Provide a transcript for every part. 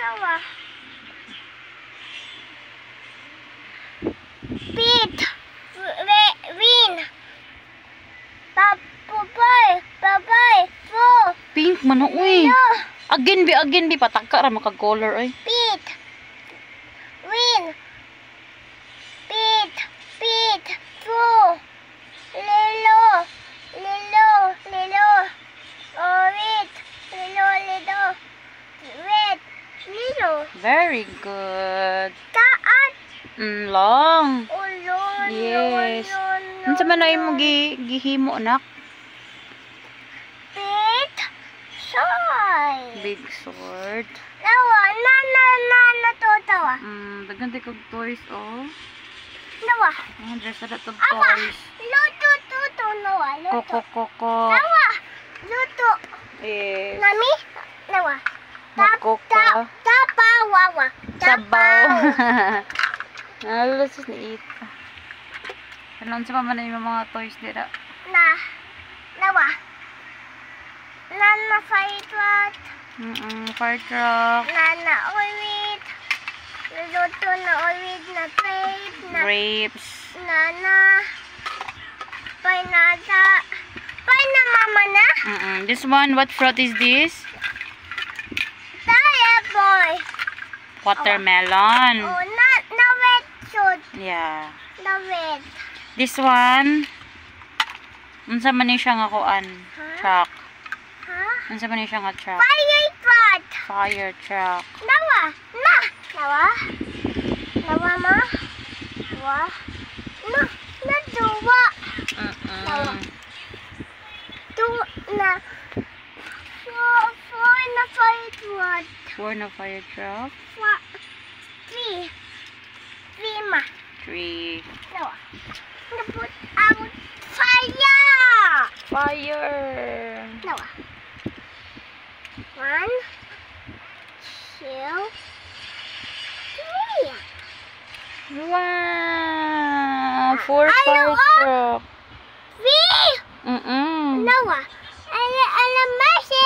Nawa. Pete. Win. Papay. Four. Pink man o, uy. Again bi. Patagka ra maka-color, oy. Pete. Win. Pete. Four. Lilo. Orange. Lilo. Red. Lilo. Very good. Taat. Long. Ulon. Yes. Unsa man na imong gihimo, anak? Pete. Soy. Big sword. Nawa. Natutawa. Daghan di kog toys, oh. Nawa. Dress na to Awa. toys. Luto. Nawa. Luto. Koko. Nawa. Luto. Yes. Nami? Nawa. Magkoka. Wawa. Sabaw. Nalusus ni Ita. Ano sa man yung mga toys dira? Nawa. Nana fight what? Fire truck. Nana oiwit. Luto na oiwit na grape. Grapes. Nana. Painata. Paina mama na? This one, what fruit is this? Taya boy. Watermelon. Oh, na wet shoot. Yeah. Na wet. This one, unsa man ni siya nga kuan? Truck. Ha? Unsa man ni siya nga truck? Fire pot. Fire truck. Nawa. Nawa ma. Nawa. Duwa. Nawa. Four na fire pot. Four na fire truck. Three ma. 3. Nawa. Put out fire. Fire. Nawa. 1, 2, 3. Wow! 4 fire truck. Nawa. Alamasi.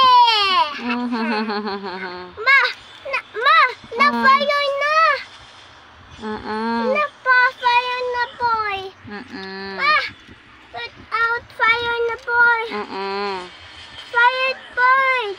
Na fire na. Na fire na boy. Put out fire na boy. Fire bird.